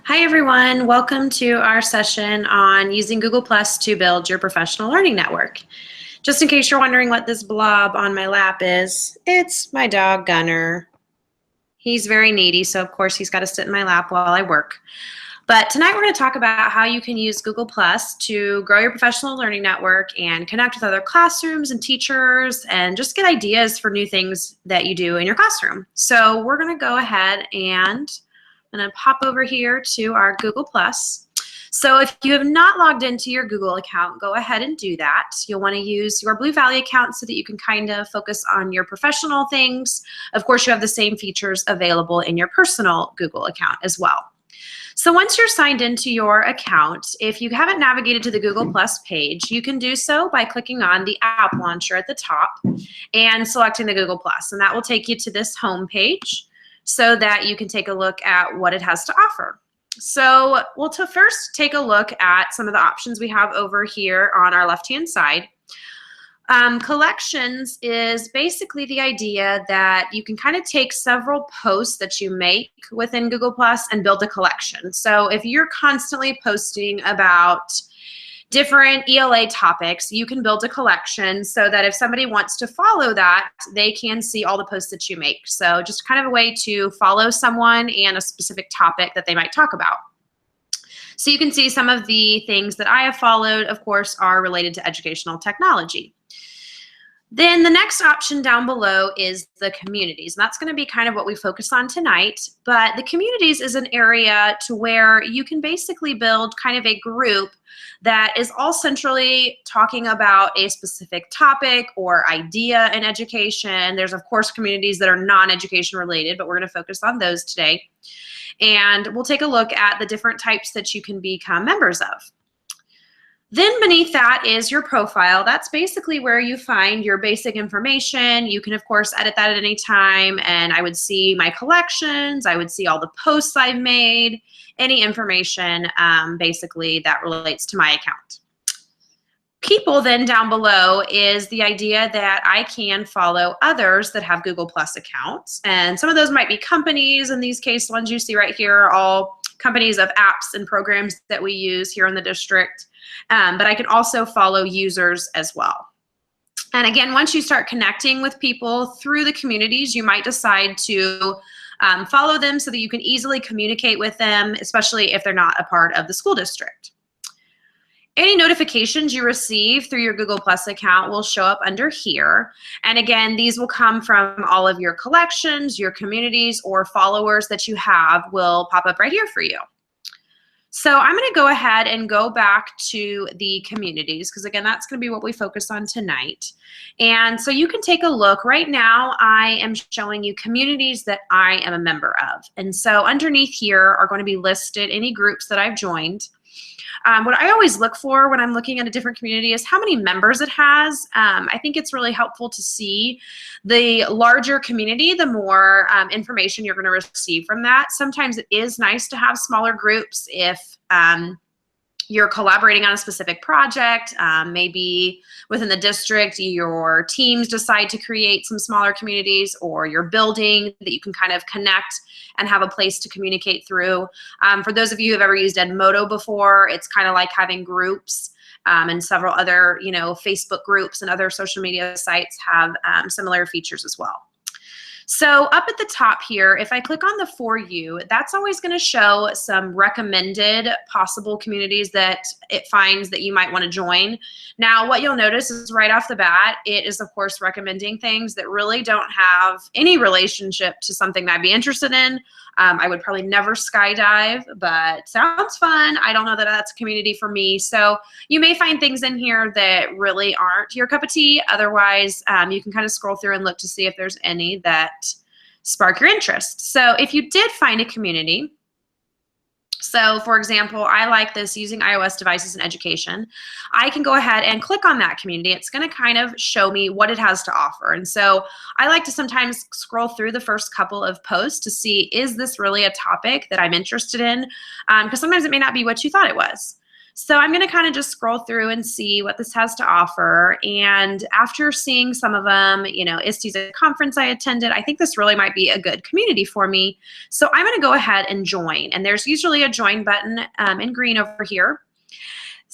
Hi everyone, welcome to our session on using Google Plus to build your professional learning network. Just in case you're wondering what this blob on my lap is, it's my dog Gunner. He's very needy, so of course he's got to sit in my lap while I work. But tonight we're going to talk about how you can use Google Plus to grow your professional learning network and connect with other classrooms and teachers and just get ideas for new things that you do in your classroom. So we're going to go ahead and I'm going to pop over here to our Google Plus. So if you have not logged into your Google account, go ahead and do that. You'll want to use your Blue Valley account so that you can kind of focus on your professional things. Of course, you have the same features available in your personal Google account as well. So once you're signed into your account, if you haven't navigated to the Google Plus page, you can do so by clicking on the app launcher at the top and selecting the Google Plus, and that will take you to this home page so that you can take a look at what it has to offer. So we'll first take a look at some of the options we have over here on our left-hand side. Collections is basically the idea that you can kind of take several posts that you make within Google Plus and build a collection. So if you're constantly posting about different ELA topics, you can build a collection so that if somebody wants to follow that, they can see all the posts that you make. So just kind of a way to follow someone and a specific topic that they might talk about. So you can see some of the things that I have followed, of course, are related to educational technology. Then the next option down below is the communities. And that's going to be kind of what we focus on tonight. But the communities is an area to where you can basically build kind of a group that is all centrally talking about a specific topic or idea in education. There's, of course, communities that are non-education related, but we're going to focus on those today. And we'll take a look at the different types that you can become members of. Then beneath that is your profile. That's basically where you find your basic information. You can, of course, edit that at any time, and I would see my collections. I would see all the posts I've made, any information basically that relates to my account. People then down below is the idea that I can follow others that have Google Plus accounts. And some of those might be companies. In these case, ones you see right here are all companies of apps and programs that we use here in the district. But I can also follow users as well. And again, once you start connecting with people through the communities, you might decide to follow them so that you can easily communicate with them, especially if they're not a part of the school district. Any notifications you receive through your Google Plus account will show up under here. And again, these will come from all of your collections, your communities, or followers that you have will pop up right here for you. So I'm going to go ahead and go back to the communities because, again, that's going to be what we focus on tonight. And so you can take a look. Right now, I am showing you communities that I am a member of. And so underneath here are going to be listed any groups that I've joined. What I always look for when I'm looking at a different community is how many members it has. I think it's really helpful to see the larger community, the more information you're going to receive from that. Sometimes it is nice to have smaller groups if you're collaborating on a specific project. Maybe within the district, your teams decide to create some smaller communities, or you're building that you can kind of connect and have a place to communicate through. For those of you who have ever used Edmodo before, it's kind of like having groups, and several other, Facebook groups and other social media sites have similar features as well. So up at the top here, if I click on the For You, that's always going to show some recommended possible communities that it finds that you might want to join. Now, what you'll notice is right off the bat, it is, of course, recommending things that really don't have any relationship to something that I'd be interested in. I would probably never skydive, but sounds fun. I don't know that that's a community for me. So you may find things in here that really aren't your cup of tea. Otherwise, you can kind of scroll through and look to see if there's any that spark your interest. So if you did find a community, so for example, I like this using iOS devices in education, I can go ahead and click on that community. It's going to kind of show me what it has to offer. And so I like to sometimes scroll through the first couple of posts to see, is this really a topic that I'm interested in? Because sometimes it may not be what you thought it was. So I'm going to kind of just scroll through and see what this has to offer. And after seeing some of them, you know, ISTE's a conference I attended, I think this really might be a good community for me. So I'm going to go ahead and join. And there's usually a join button in green over here.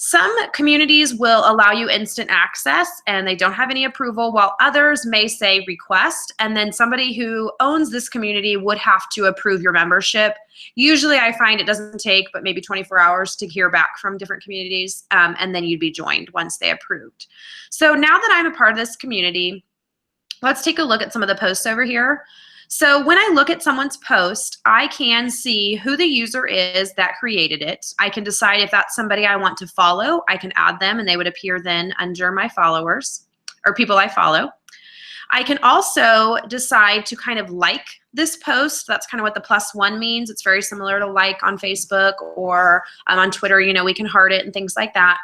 Some communities will allow you instant access and they don't have any approval, while others may say request, and then somebody who owns this community would have to approve your membership. Usually I find it doesn't take but maybe 24 hours to hear back from different communities, and then you'd be joined once they approved. So now that I'm a part of this community, let's take a look at some of the posts over here. So when I look at someone's post, I can see who the user is that created it. I can decide if that's somebody I want to follow. I can add them and they would appear then under my followers or people I follow. I can also decide to kind of like this post. That's kind of what the +1 means. It's very similar to like on Facebook or on Twitter. You know, we can heart it and things like that.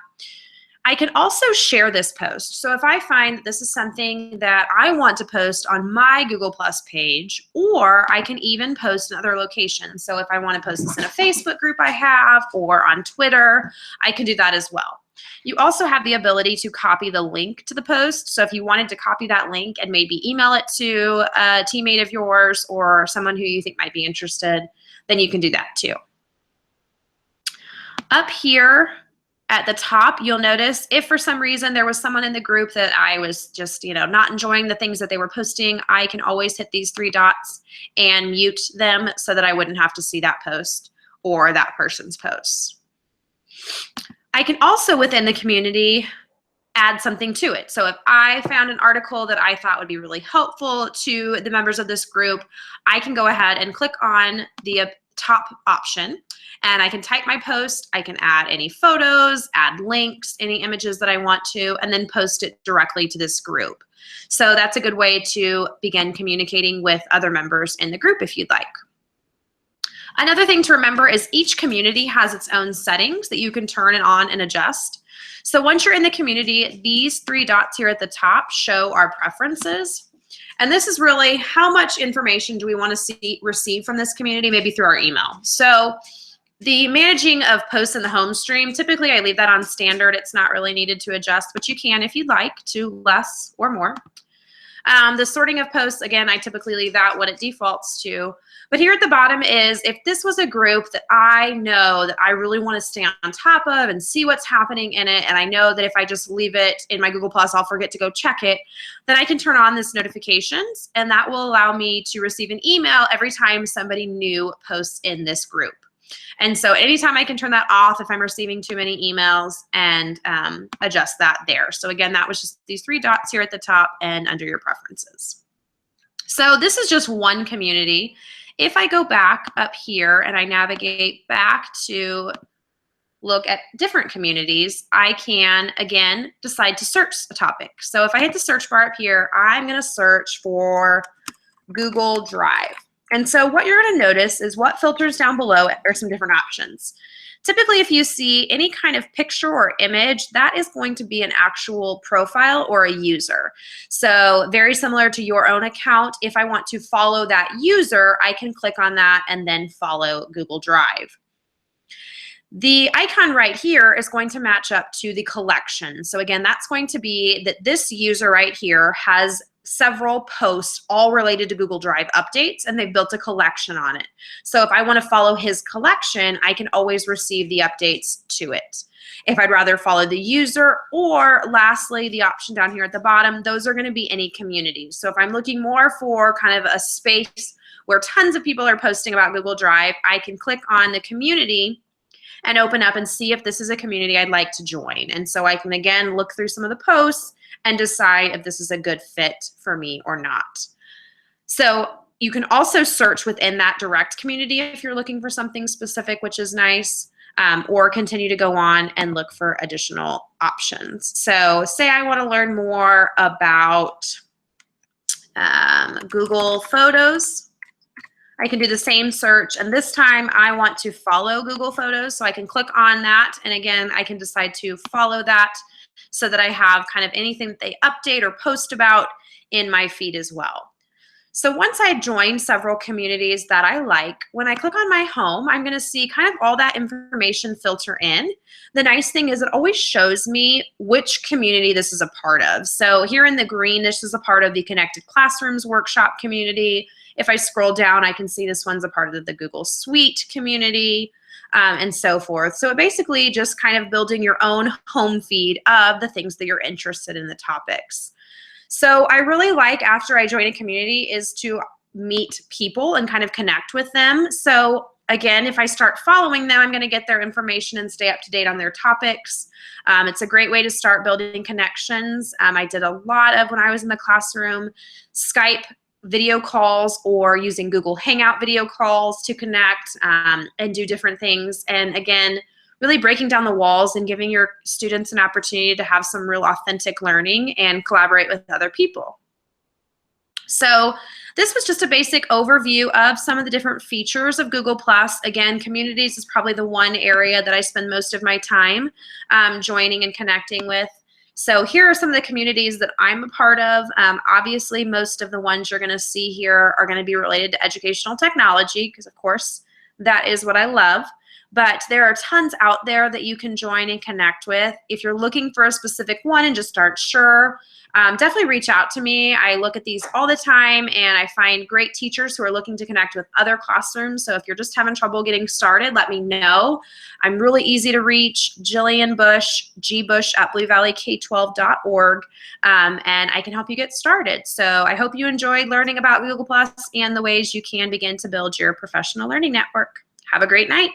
I can also share this post. So if I find that this is something that I want to post on my Google Plus page, or I can even post in other locations. So if I want to post this in a Facebook group I have or on Twitter, I can do that as well. You also have the ability to copy the link to the post. So if you wanted to copy that link and maybe email it to a teammate of yours or someone who you think might be interested, then you can do that too. Up here, at the top, you'll notice if for some reason there was someone in the group that I was just, you know, not enjoying the things that they were posting, I can always hit these 3 dots and mute them so that I wouldn't have to see that post or that person's posts. I can also, within the community, add something to it. So if I found an article that I thought would be really helpful to the members of this group, I can go ahead and click on the top option and I can type my post. I can add any photos, add links, any images that I want to, and then post it directly to this group. So that's a good way to begin communicating with other members in the group if you'd like. Another thing to remember is each community has its own settings that you can turn it on and adjust. So once you're in the community, these 3 dots here at the top show our preferences. And this is really how much information do we want to receive from this community, maybe through our email. So the managing of posts in the home stream, typically I leave that on standard. It's not really needed to adjust, but you can if you'd like to less or more. The sorting of posts, again, I typically leave that what it defaults to. But here at the bottom is if this was a group that I know that I really want to stay on top of and see what's happening in it, and I know that if I just leave it in my Google Plus, I'll forget to go check it, then I can turn on this notifications, and that will allow me to receive an email every time somebody new posts in this group. And so anytime I can turn that off if I'm receiving too many emails and adjust that there. So again, that was just these 3 dots here at the top and under your preferences. So this is just one community. If I go back up here and I navigate back to look at different communities, I can, again, decide to search a topic. So if I hit the search bar up here, I'm going to search for Google Drive. And so what you're going to notice is what filters down below are some different options. Typically, if you see any kind of picture or image, that is going to be an actual profile or a user. So very similar to your own account, if I want to follow that user, I can click on that and then follow Google Drive. The icon right here is going to match up to the collection. So again, that's going to be that this user right here has several posts all related to Google Drive updates, and they've built a collection on it. So if I want to follow his collection, I can always receive the updates to it. If I'd rather follow the user, or lastly, the option down here at the bottom, those are going to be any communities. So if I'm looking more for kind of a space where tons of people are posting about Google Drive, I can click on the community and open up and see if this is a community I'd like to join. And so I can again look through some of the posts and decide if this is a good fit for me or not. So you can also search within that direct community if you're looking for something specific, which is nice, or continue to go on and look for additional options. So say I want to learn more about Google Photos. I can do the same search, and this time I want to follow Google Photos, so I can click on that, and again, I can decide to follow that so that I have kind of anything that they update or post about in my feed as well. So once I joined several communities that I like, when I click on my home, I'm going to see kind of all that information filter in. The nice thing is it always shows me which community this is a part of. So here in the green, this is a part of the Connected Classrooms Workshop community. If I scroll down, I can see this one's a part of the Google Suite community, and so forth. So it basically just kind of building your own home feed of the things that you're interested in, the topics. So I really like, after I join a community, is to meet people and kind of connect with them. So again, if I start following them, I'm going to get their information and stay up to date on their topics. It's a great way to start building connections. I did a lot of, when I was in the classroom, Skype video calls or using Google Hangout video calls to connect and do different things. And again, really breaking down the walls and giving your students an opportunity to have some real authentic learning and collaborate with other people. So this was just a basic overview of some of the different features of Google+. Again, communities is probably the one area that I spend most of my time joining and connecting with. So here are some of the communities that I'm a part of. Obviously, most of the ones you're going to see here are going to be related to educational technology, because of course that is what I love. But there are tons out there that you can join and connect with. If you're looking for a specific one and just aren't sure, definitely reach out to me. I look at these all the time, and I find great teachers who are looking to connect with other classrooms. So if you're just having trouble getting started, let me know. I'm really easy to reach, Jillian Bush, gbush@bluevalleyk12.org, and I can help you get started. So I hope you enjoyed learning about Google+ and the ways you can begin to build your professional learning network. Have a great night.